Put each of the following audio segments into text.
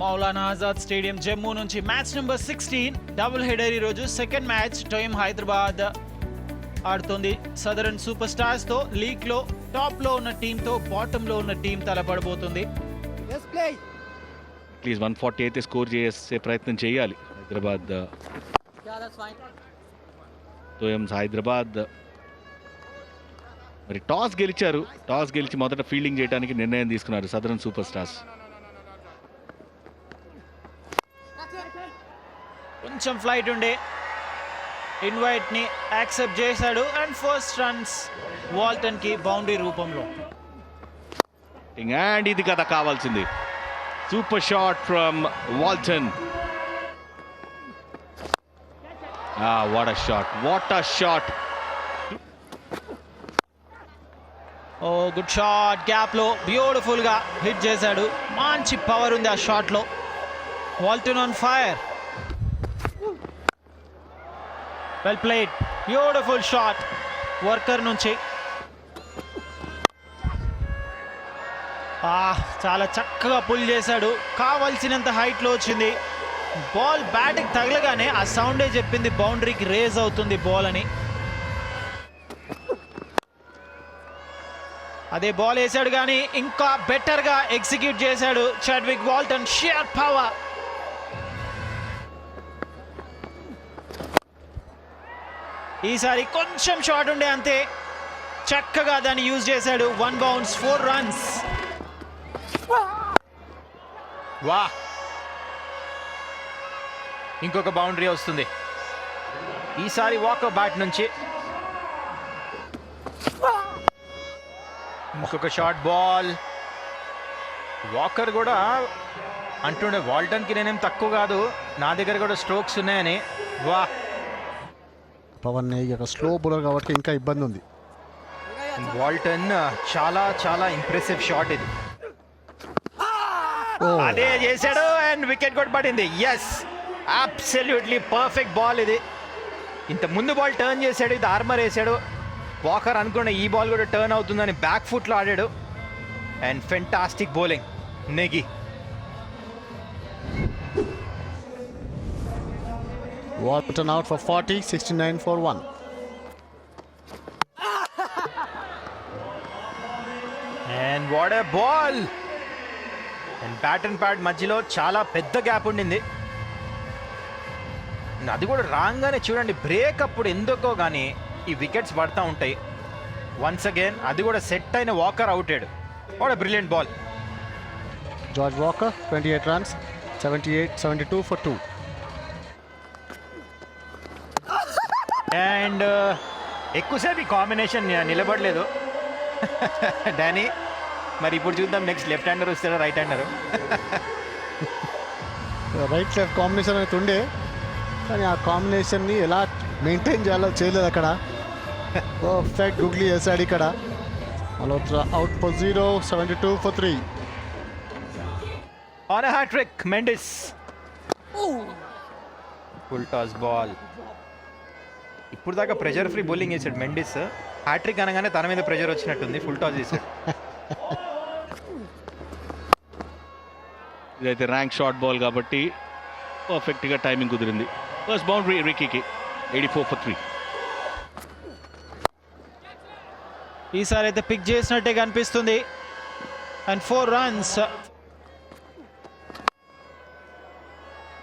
Maulana Azad stadium Jammu నుంచి match number 16 double header. ఈ రోజు సెకండ్ మ్యాచ్ టైమ్ హైదరాబాద్ ఆడుతుంది సదరన్ సూపర్ స్టార్స్ తో. లీగ్ లో టాప్ లో ఉన్న టీమ్ తో బాటమ్ లో ఉన్న టీం తలపడబోతుంది. ప్లీజ్ 140 అయితే స్కోర్ చేసే ప్రయత్నం చేయాలి హైదరాబాద్. హైదరాబాద్ మరి టాస్ గెలిచారు. టాస్ గెలిచి మొదట ఫీల్డింగ్ చేయడానికి నిర్ణయం తీసుకున్నారు సదరన్ సూపర్ స్టార్స్. కొంచెం ఫ్లైట్ ఉండే ఇన్వైట్ ని యాక్సెప్ట్ చేశాడు అండ్ ఫస్ట్ రన్స్ వాల్టన్ కి బౌండరీ రూపంలో. అండ్ ఇది కదా కావాల్సింది, super shot from Walton. What a shot, what a shot. Oh good shot, gap లో బ్యూటిఫుల్ గా హిట్ చేశాడు. మంచి పవర్ ఉంది ఆ షాట్ లో. Walton on fire. Well played, beautiful shot వర్కర్ నుంచి. చాలా చక్కగా పుల్ చేశాడు. కావాల్సినంత హైట్ లో వచ్చింది బాల్. బ్యాట్కి తగలగానే ఆ సౌండే చెప్పింది బౌండరీకి రేజ్ అవుతుంది బాల్ అని. అదే బాల్ వేసాడు కానీ ఇంకా బెటర్ గా ఎగ్జిక్యూట్ చేశాడు చాడ్విక్ వాల్టన్. Shear power. ఈసారి కొంచెం షాట్ ఉండే అంతే, చక్కగా దాన్ని యూజ్ చేశాడు. 1 బౌన్స్ 4 రన్స్. వా, ఇంకొక బౌండరీ వస్తుంది ఈసారి వాకర్ బ్యాట్ నుంచి. ఇంకొక షార్ట్ బాల్. వాకర్ కూడా అంటుండే వాల్టన్కి నేనేం తక్కువ కాదు, నా దగ్గర కూడా స్ట్రోక్స్ ఉన్నాయని. వా, పవన్ స్లో బౌలర్ కాబట్టి ఇంకా ఇబ్బంది ఉంది. వాల్టన్ చాలా చాలా ఇంప్రెసివ్ షాట్ ఇది. అదే చేశాడు అండ్ వికెట్ కూడా పడింది. ఎస్, అబ్సల్యూట్లీ పర్ఫెక్ట్ బాల్ ఇది. ఇంత ముందు బాల్ టర్న్ చేశాడు, ఇది ఆర్మర్ వేసాడు. వాకర్ అనుకున్న ఈ బాల్ కూడా టర్న్ అవుతుందని బ్యాక్ ఫుట్లో ఆడాడు. And fantastic bowling Negi. Walton out for 40, 69 for 1. And what a ball! And bat and pad మధ్యలో చాలా పెద్ద గ్యాప్ ఉండింది. అది కూడా రాగానే చూడండి, బ్రేక్ అప్పుడు ఎందుకో కానీ ఈ వికెట్స్ పడతా ఉంటాయి. వన్స్ అగైన్ అది కూడా సెట్ అయిన వాకర్ అవుటాడు. What a brilliant ball. George Walker 28 runs, 72 for 2. And ఎక్కువసేపు ఈ కాంబినేషన్ నిలబడలేదు డానీ. మరి ఇప్పుడు చూద్దాం నెక్స్ట్ లెఫ్ట్ హ్యాండర్ వస్తాడా right hander. Right left combination అయితే ఉండే, కానీ ఆ కాంబినేషన్ని ఎలా మెయింటైన్ చేయాలో చేయలేదు అక్కడ. పర్ఫెక్ట్ గుగ్లీ వేసాడు ఇక్కడ. Malhotra out for 0, 72 for 3. On a hattrick Mendis. Full toss ball. ఇప్పుడు దాకా ప్రెషర్ ఫ్రీ బౌలింగ్ వేసాడు మెండిస్. హ్యాట్రిక్ అనగానే తన మీద ప్రెషర్ వచ్చినట్టుంది. ఫుల్ టాస్ చేశాడు. ఇదైతే ర్యాంక్ షార్ట్ బాల్ కాబట్టి పర్ఫెక్ట్గా టైమింగ్ కుదిరింది. ఫస్ట్ బౌండరీ రికీకి 84 for 3. ఈసారి అయితే పిక్ చేసినట్టే కనిపిస్తుంది. And 4 runs.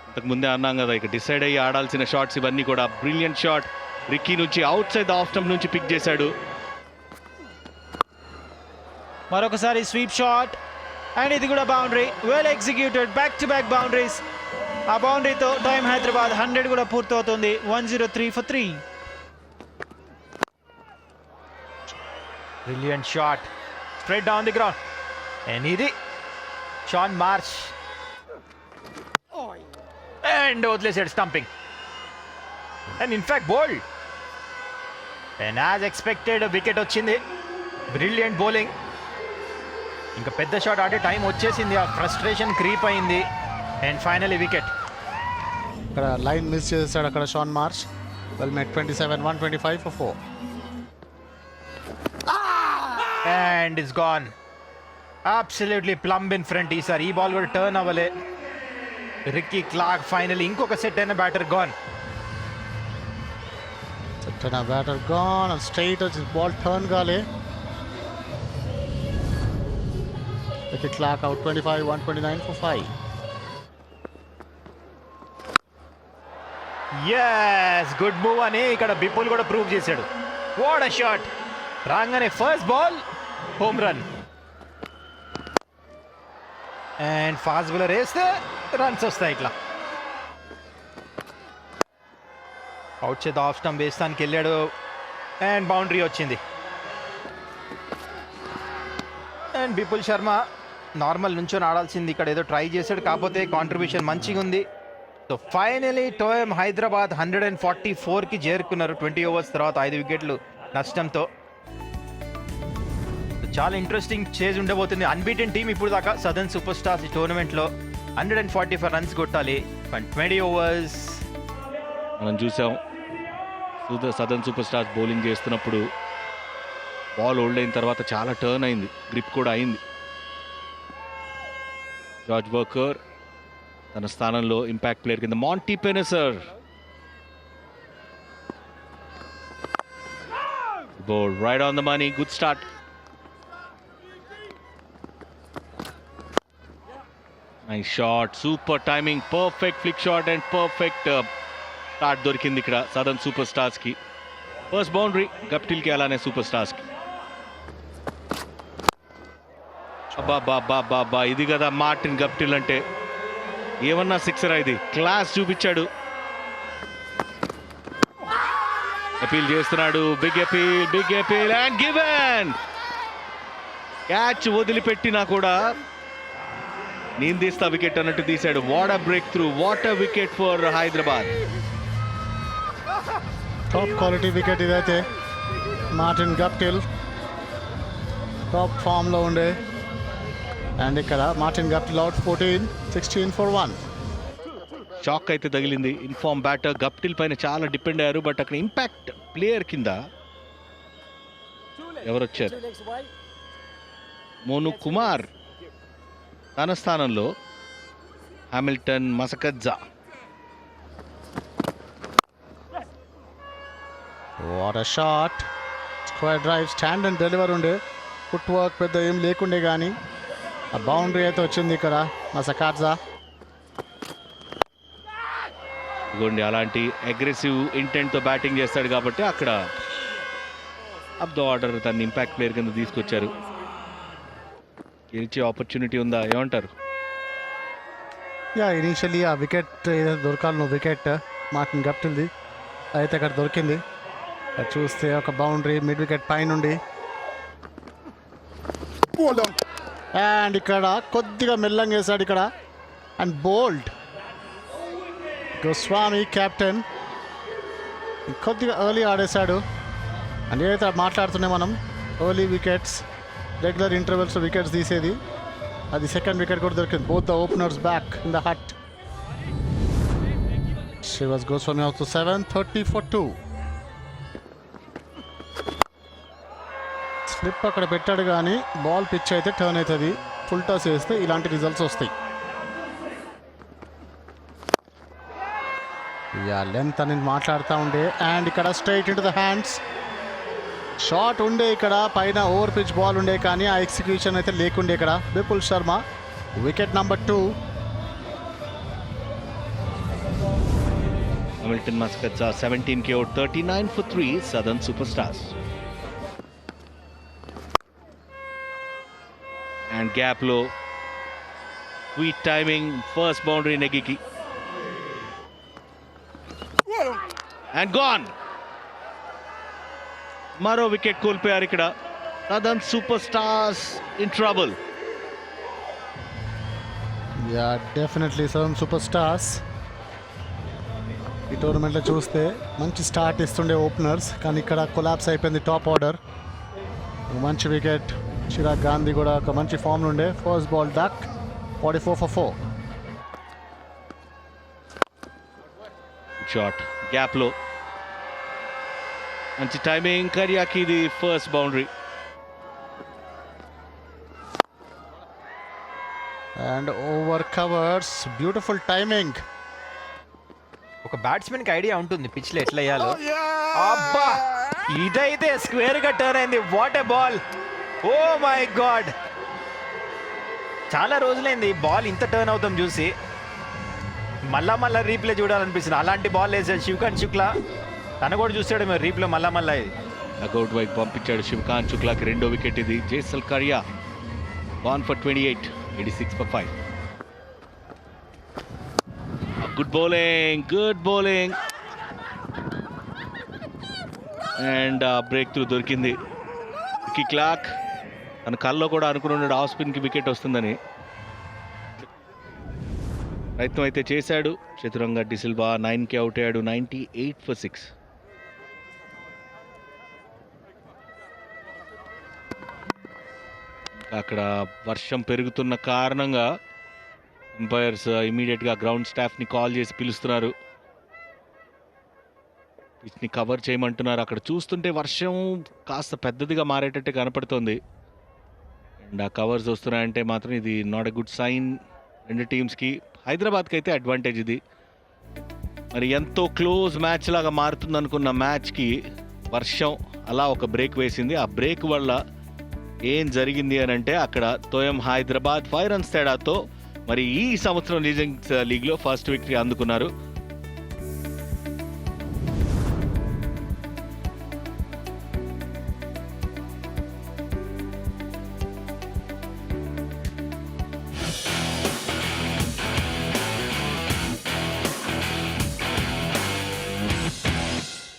అంతకుముందే అన్నాం కదా, ఇక డిసైడ్ అయ్యి ఆడాల్సిన షాట్స్ ఇవన్నీ కూడా. బ్రిలియంట్ షాట్ రిక్కీ నుంచి అవుట్ సైడ్ ఆఫ్ స్టంప్ నుంచి పిక్ చేశాడు. మరొకసారి స్వీప్ షాట్ అండ్ ఇది కూడా boundary. Well executed, back to back boundaries. ఆ బౌండరీతో టైమ్ హైదరాబాద్ 100 కూడా పూర్తవుతుంది. 103 for 3. Brilliant shot straight down the ground. And ఇది షాన్ మార్ష్ అండ్ వదిలేసాడు stumping. And in fact bowled. And as expected wicket వచ్చింది. Brilliant bowling. ఇంకా పెద్ద షాట్ ఆడే టైం వచ్చేసింది. ఆ ఫ్రస్ట్రేషన్ క్రీప్ అయింది. And finally wicket. ఇక్కడ లైన్ మిస్ చేశాడు అక్కడ Shaun Marsh. Well met 27, 125 for 4. And it's gone. Absolutely plumb in front. ఈసారి ఈ బాల్ కూడా టర్న్ అవ్వలే. రిక్కీ క్లార్క్ ఫైనల్ ఇంకొక సెట్ అయిన batter gone. Batter gone straight వచ్చి బాల్ టర్న్ కాలే. Ricky Clarke out 25, 129 for 5. Yes, good move అని ఇక్కడ బిపుల్ కూడా ప్రూవ్ చేశాడు. What a shot! రాగానే first ball home run. And fast bowler వేస్తే రన్స్ వస్తాయి ఇట్లా. అవుట్ చేద్దాం, ఆఫ్ స్టంప్ వేస్తానికి వెళ్ళాడు అండ్ బౌండరీ వచ్చింది. అండ్ బిపుల్ శర్మ నార్మల్ నుంచొని ఆడాల్సింది, ఇక్కడ ఏదో ట్రై చేశాడు, కాకపోతే కాంట్రిబ్యూషన్ మంచిగా ఉంది. సో ఫైనలీ టోయం హైదరాబాద్ 144కి చేరుకున్నారు 20 ఓవర్స్ తర్వాత 5 వికెట్లు నష్టంతో. చాలా ఇంట్రెస్టింగ్ చేజ్ ఉండబోతుంది. అన్బీటెన్ టీం ఇప్పుడు దాకా సదర్న్ సూపర్ స్టార్స్ ఈ టోర్నమెంట్లో 145 రన్స్ కొట్టాలి 20 ఓవర్స్. మనం చూసాం సదర్న్ సూపర్ స్టార్స్ బౌలింగ్ చేస్తున్నప్పుడు బాల్ హోల్డ్ అయిన తర్వాత చాలా టర్న్ అయింది, గ్రిప్ కూడా అయింది. జార్జ్ బర్కర్ తన స్థానంలో ఇంపాక్ట్ ప్లేయర్ కింద Monty Panesar. Bowled right on the money, good start. Nice shot, super timing, perfect flick shot and perfect start దొరికింది ఇక్కడ సదర్న్ సూపర్ స్టార్స్కి. ఫస్ట్ బౌండరీ గప్టిల్కి, అలానే సూపర్ స్టార్స్కి. అబ్బా, ఇది కదా మార్టిన్ గప్టిల్ అంటే. ఏమన్నా సిక్సరా ఇది, క్లాస్ చూపించాడు. అపీల్ చేస్తున్నాడు, big appeal and given. Catch వదిలిపెట్టినా కూడా నేను తీస్తా వికెట్ అన్నట్టు తీశాడు. What a breakthrough, what a wicket for Hyderabad. Top quality wicket ఇదైతే. మార్టిన్ గప్టిల్ టాప్ ఫామ్లో ఉండే. అండ్ ఇక్కడ Martin Guptill out 14, 16 for 1. Shock అయితే తగిలింది. ఇన్ఫార్మ్ బ్యాటర్ గప్టిల్ పైన చాలా డిపెండ్ అయ్యారు, బట్ అక్కడ ఇంపాక్ట్ ప్లేయర్ కింద ఎవరు వచ్చారు? మోను కుమార్, తన స్థానంలో Hamilton Masakadza. What a shot! Square drive, stand and deliver ఉండే. ఫుట్ వర్క్ పెద్ద ఏం లేకుండే కానీ ఆ బౌండరీ అయితే వచ్చింది ఇక్కడ మసకజ్జా. ఇదిగోండి, అలాంటి అగ్రెసివ్ ఇంటెంట్తో బ్యాటింగ్ చేస్తాడు కాబట్టి అక్కడ అప్ ద ఆర్డర్ తన ఇంపాక్ట్ ప్లేయర్ కింద తీసుకొచ్చారు. గెలిచే ఆపర్చునిటీ ఉందా, ఏమంటారు? ఇనీషియలీ ఆ వికెట్ ఏదైతే దొరకాలను వికెట్ మార్టిన్ గప్టిల్ది అయితే అక్కడ దొరికింది. అది చూస్తే ఒక బౌండరీ మిడ్ వికెట్ పైనుండి. అండ్ ఇక్కడ కొద్దిగా మెల్లంగా వేశాడు ఇక్కడ. అండ్ బోల్డ్ గోస్వామి కెప్టెన్ కొద్దిగా ఎర్లీ ఆడేశాడు. అండ్ ఏదైతే మాట్లాడుతున్నాయి మనం early wickets, regular intervals wickets తీసేది, అది సెకండ్ వికెట్ కూడా దొరికింది. Both the openers back in the hut. Srivas Goswami also 7, 30 for 2. Slip అక్కడ పెట్టాడు కానీ బాల్ పిచ్ అయితే టర్న్ అవుతుంది. ఫుల్ టాస్ వేస్తే ఇలాంటి రిజల్ట్స్ వస్తాయి. లెంత్ అనేది మాట్లాడుతూ ఉండే. అండ్ ఇక్కడ straight in to the hands. Shot ఉండే ఇక్కడ పైన, ఓవర్ పిచ్ బాల్ ఉండే కానీ ఆ ఎగ్జిక్యూషన్ అయితే లేకుండే ఇక్కడ. Bipul Sharma wicket number 2. Hamilton Masakadza 17కి out, 39 for 3 Southern Super Stars. And గ్యాప్లో స్వీట్ టైమింగ్, ఫస్ట్ బౌండరీ నెగికి. And gone. మరో వికెట్ కోల్పోయారు ఇక్కడ Southern Super Stars in trouble. Definitely Southern Super Stars ఈ టోర్నమెంట్లో చూస్తే మంచి స్టార్ట్ ఇస్తుండే ఓపెనర్స్, కానీ ఇక్కడ కొలాప్స్ అయిపోయింది టాప్ ఆర్డర్. మంచి వికెట్, చిరాగ్ గాంధీ కూడా ఒక మంచి ఫామ్ ఉండే. First ball duck, 44 for 4. Shot గ్యాప్లో మంచి టైమింగ్, కరియాకి ఇది first boundary. And over covers, beautiful timing. ఒక బ్యాట్స్మెన్ కి ఐడియా ఉంటుంది పిచ్ లో ఎట్లా వేయాలో. అబ్బా ఇదైతే స్క్వేర్ గా టర్న్ అయింది. What a ball, oh my god. చాలా రోజులైంది ఈ బాల్ ఇంత టర్న్ అవుతాం చూసి. మళ్ళా రీప్లే చూడాలనిపిస్తుంది. అలాంటి బాల్ వేసాడు శివకాంత్ శుక్లా. తను కూడా చూస్తాడు మీరు రీప్లే మళ్ళా ఇది. డగౌట్ వైపు పంపించాడు శివకాంత్ శుక్లాకి రెండో వికెట్ ఇది. జైసల్ Kariya gone for 28, 86 for 5. Good bowling. And break through దొరికింది. వికీ క్లార్క్ తన కల్లో కూడా అనుకున్నాడు ఆఫ్ స్పిన్కి వికెట్ వస్తుందని. ప్రయత్నం అయితే చేశాడు. చతురంగ డిసిల్వా 9కి అవుట్ అయ్యాడు. 98 for 6. అక్కడ వర్షం పెరుగుతున్న కారణంగా ఎంపైర్స్ ఇమీడియట్గా గ్రౌండ్ స్టాఫ్ని కాల్ చేసి పిలుస్తున్నారు. పిచ్ని కవర్ చేయమంటున్నారు. అక్కడ చూస్తుంటే వర్షం కాస్త పెద్దదిగా మారేటట్టు కనపడుతోంది. అండ్ ఆ కవర్స్ వస్తున్నాయంటే మాత్రం ఇది నాట్ ఎ గుడ్ సైన్ రెండు టీమ్స్కి. హైదరాబాద్కి అయితే అడ్వాంటేజ్ ఇది. మరి ఎంతో క్లోజ్ మ్యాచ్ లాగా మారుతుంది అనుకున్న మ్యాచ్కి వర్షం అలా ఒక బ్రేక్ వేసింది. ఆ బ్రేక్ వల్ల ఏం జరిగింది అని అంటే అక్కడ తోయం హైదరాబాద్ 5 runs తేడాతో మరి ఈ సంవత్సరం లీజింగ్స్ లీగ్లో ఫస్ట్ విక్టరీ అందుకున్నారు.